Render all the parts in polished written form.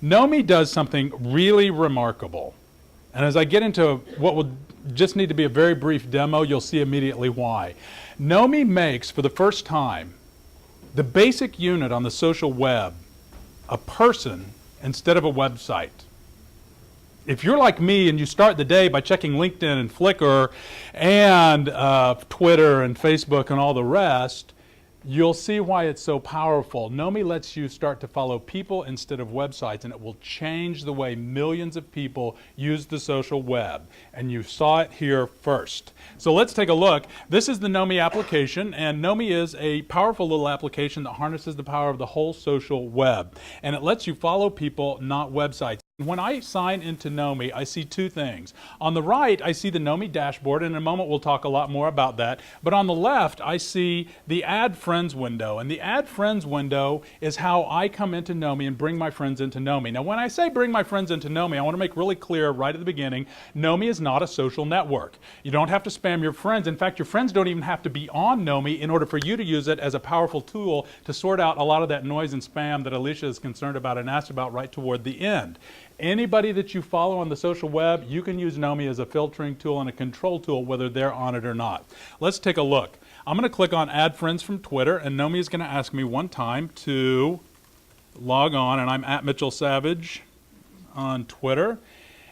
Nomee does something really remarkable. And as I get into what will just need to be a very brief demo, you'll see immediately why. Nomee makes, for the first time, the basic unit on the social web a person instead of a website. If you're like me and you start the day by checking LinkedIn and Flickr and Twitter and Facebook and all the rest, you'll see why it's so powerful. Nomee lets you start to follow people instead of websites, and it will change the way millions of people use the social web. And you saw it here first. So let's take a look. This is the Nomee application, and Nomee is a powerful little application that harnesses the power of the whole social web. And it lets you follow people, not websites. When I sign into Nomee, I see two things. On the right, I see the Nomee dashboard, and in a moment we'll talk a lot more about that. But on the left, I see the Add Friends window. And the Add Friends window is how I come into Nomee and bring my friends into Nomee. Now, when I say bring my friends into Nomee, I want to make really clear right at the beginning, Nomee is not a social network. You don't have to spam your friends. In fact, your friends don't even have to be on Nomee in order for you to use it as a powerful tool to sort out a lot of that noise and spam that Alicia is concerned about and asked about right toward the end. Anybody that you follow on the social web, you can use Nomee as a filtering tool and a control tool, whether they're on it or not. Let's take a look. I'm going to click on Add Friends from Twitter, and Nomee is going to ask me one time to log on, and I'm at Mitchell Savage on Twitter.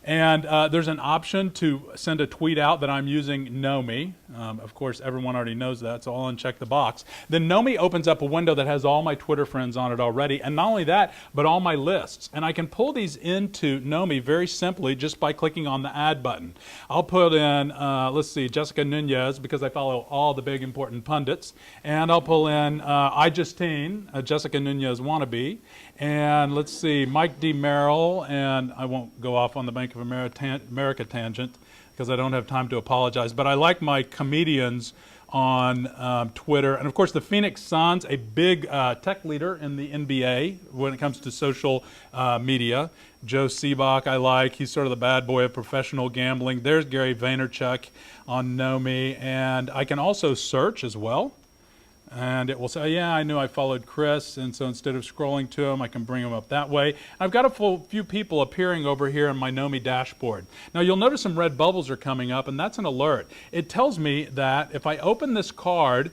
And there's an option to send a tweet out that I'm using Nomee. Of course, everyone already knows that, so I'll uncheck the box. Then Nomee opens up a window that has all my Twitter friends on it already, and not only that, but all my lists. And I can pull these into Nomee very simply just by clicking on the Add button. I'll put in, let's see, Jessica Nunez, because I follow all the big important pundits. And I'll pull in iJustine, a Jessica Nunez wannabe. And let's see, Mike D. Merrill, and I won't go off on the Bank of America tangent because I don't have time to apologize, but I like my comedians on Twitter. And of course, the Phoenix Suns, a big tech leader in the NBA when it comes to social media. Joe Seabach I like. He's sort of the bad boy of professional gambling. There's Gary Vaynerchuk on Nomee. And I can also search as well. And it will say, yeah, I knew I followed Chris, and so instead of scrolling to him, I can bring him up that way. I've got a few people appearing over here in my Nomee dashboard. Now, you'll notice some red bubbles are coming up, and that's an alert. It tells me that if I open this card,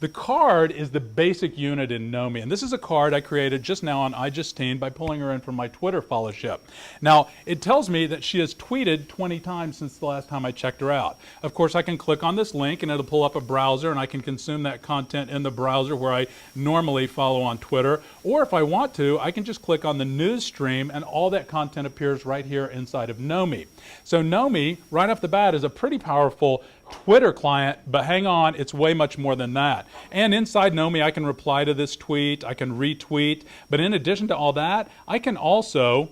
the card is the basic unit in Nomee, and this is a card I created just now on iJustine by pulling her in from my Twitter followership. Now, it tells me that she has tweeted 20 times since the last time I checked her out. Of course, I can click on this link, and it'll pull up a browser, and I can consume that content in the browser where I normally follow on Twitter. Or if I want to, I can just click on the news stream, and all that content appears right here inside of Nomee. So Nomee, right off the bat, is a pretty powerful Twitter client, but hang on, it's way much more than that. And inside Nomee, I can reply to this tweet, I can retweet, but in addition to all that, I can also,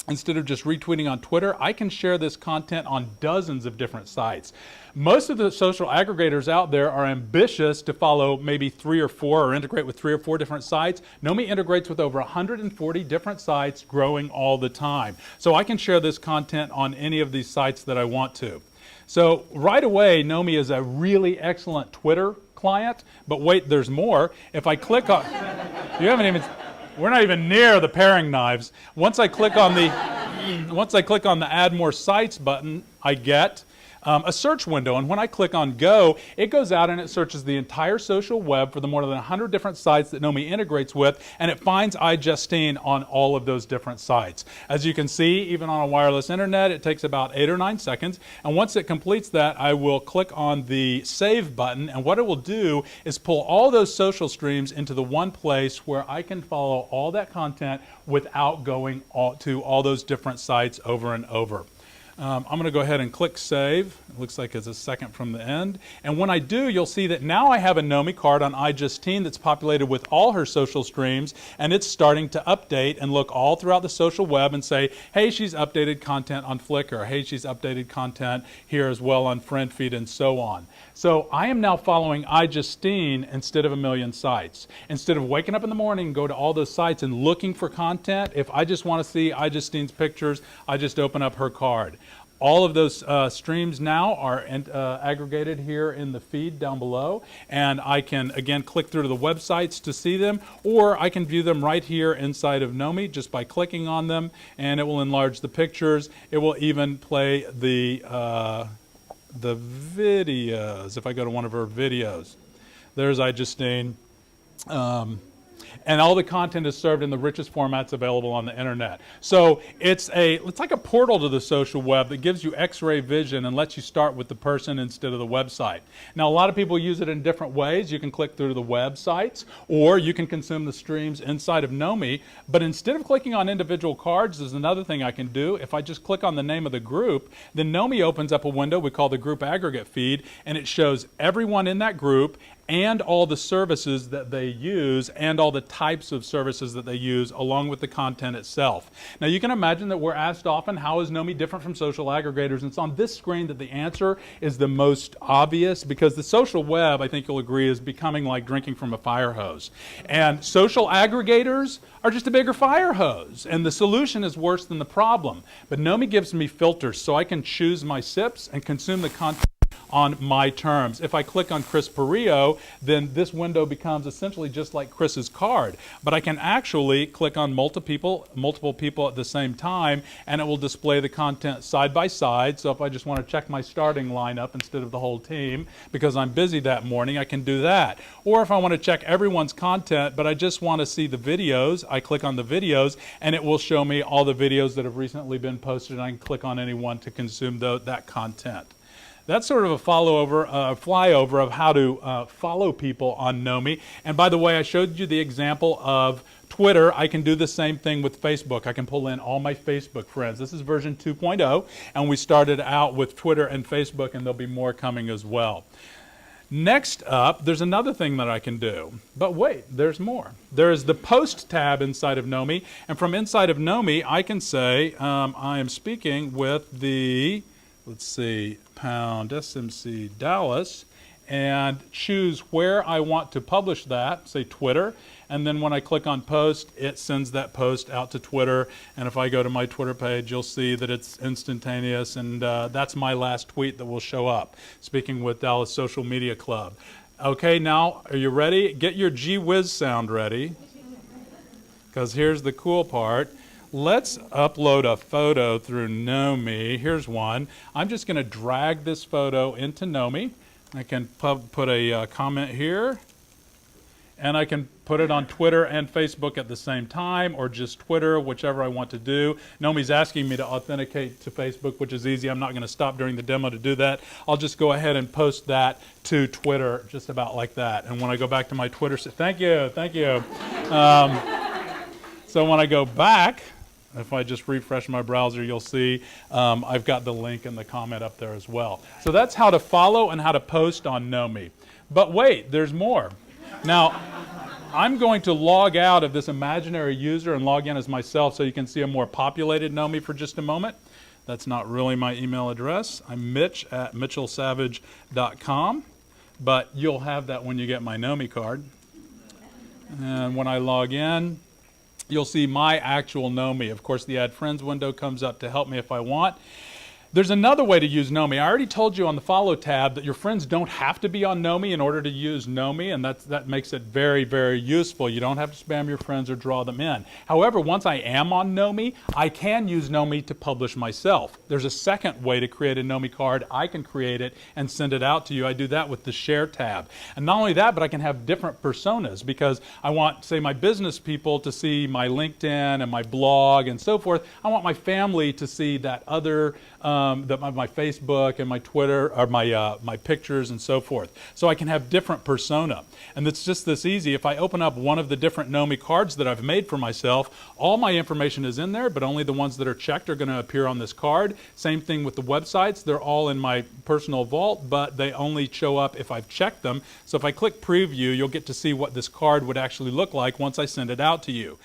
instead of just retweeting on Twitter, I can share this content on dozens of different sites. Most of the social aggregators out there are ambitious to follow maybe 3 or 4 or integrate with 3 or 4 different sites. Nomee integrates with over 140 different sites, growing all the time. So I can share this content on any of these sites that I want to. So right away, Nomee is a really excellent Twitter client, but wait, there's more. If I click on, we're not even near the paring knives. Once I click on the Add More Sites button, I get a search window, and when I click on Go, it goes out and it searches the entire social web for the more than 100 different sites that Nomee integrates with, and it finds iJustine on all of those different sites. As you can see, even on a wireless internet, it takes about 8 or 9 seconds, and once it completes that, I will click on the Save button, and what it will do is pull all those social streams into the one place where I can follow all that content without going to all those different sites over and over. I'm going to go ahead and click Save. It looks like it's a second from the end. And when I do, you'll see that now I have a Nomee card on iJustine that's populated with all her social streams, and it's starting to update and look all throughout the social web and say, hey, she's updated content on Flickr. Hey, she's updated content here as well on FriendFeed and so on. So I am now following iJustine instead of a million sites. Instead of waking up in the morning and go to all those sites and looking for content, if I just want to see iJustine's pictures, I just open up her card. All of those streams now are aggregated here in the feed down below, and I can again click through to the websites to see them, or I can view them right here inside of nomee just by clicking on them, and it will enlarge the pictures. It will even play the videos. If I go to one of her videos, there's Justine. And all the content is served in the richest formats available on the internet. So it's like a portal to the social web that gives you X-ray vision and lets you start with the person instead of the website. Now, a lot of people use it in different ways. You can click through to the websites, or you can consume the streams inside of nomee. But instead of clicking on individual cards, there's another thing I can do. If I just click on the name of the group, then nomee opens up a window we call the group aggregate feed, and it shows everyone in that group and all the services that they use and all the types of services that they use along with the content itself. Now you can imagine that we're asked often, how is nomee different from social aggregators? And it's on this screen that the answer is the most obvious, because the social web, I think you'll agree, is becoming like drinking from a fire hose. And social aggregators are just a bigger fire hose, and the solution is worse than the problem. But nomee gives me filters so I can choose my sips and consume the content on my terms. If I click on Chris Perillo, then this window becomes essentially just like Chris's card. But I can actually click on multiple people at the same time, and it will display the content side by side. So if I just want to check my starting lineup instead of the whole team because I'm busy that morning, I can do that. Or if I want to check everyone's content, but I just want to see the videos, I click on the videos, and it will show me all the videos that have recently been posted, and I can click on any one to consume that content. That's sort of a flyover of how to follow people on nomee. And by the way, I showed you the example of Twitter. I can do the same thing with Facebook. I can pull in all my Facebook friends. This is version 2.0, and we started out with Twitter and Facebook, and there'll be more coming as well. Next up, there's another thing that I can do. But wait, there's more. There's the Post tab inside of nomee, and from inside of nomee, I can say I am speaking with the, let's see, pound SMC Dallas, and choose where I want to publish that, say Twitter, and then when I click on post, it sends that post out to Twitter, and if I go to my Twitter page, you'll see that it's instantaneous, and that's my last tweet that will show up, speaking with Dallas Social Media Club. Okay, now, are you ready? Get your gee whiz sound ready, because here's the cool part. Let's upload a photo through nomee. Here's one. I'm just going to drag this photo into nomee. I can put a comment here, and I can put it on Twitter and Facebook at the same time, or just Twitter, whichever I want to do. Nomee's asking me to authenticate to Facebook, which is easy. I'm not going to stop during the demo to do that. I'll just go ahead and post that to Twitter, just about like that. And when I go back to my Twitter, thank you. So when I go back, if I just refresh my browser, you'll see I've got the link and the comment up there as well. So that's how to follow and how to post on nomee. But wait, there's more. Now, I'm going to log out of this imaginary user and log in as myself so you can see a more populated nomee for just a moment. That's not really my email address. I'm mitch@mitchellsavage.com, but you'll have that when you get my nomee card. And when I log in, you'll see my actual nomee. Of course, the Add Friends window comes up to help me if I want. There's another way to use nomee. I already told you on the Follow tab that your friends don't have to be on nomee in order to use nomee, and that makes it very, very useful. You don't have to spam your friends or draw them in. However, once I am on nomee, I can use nomee to publish myself. There's a second way to create a nomee card. I can create it and send it out to you. I do that with the Share tab. And not only that, but I can have different personas, because I want, say, my business people to see my LinkedIn and my blog and so forth. I want my family to see that other my Facebook and my Twitter, or my pictures and so forth. So I can have different persona. And it's just this easy. If I open up one of the different nomee cards that I've made for myself, all my information is in there, but only the ones that are checked are going to appear on this card. Same thing with the websites. They're all in my personal vault, but they only show up if I've checked them. So if I click preview, you'll get to see what this card would actually look like once I send it out to you.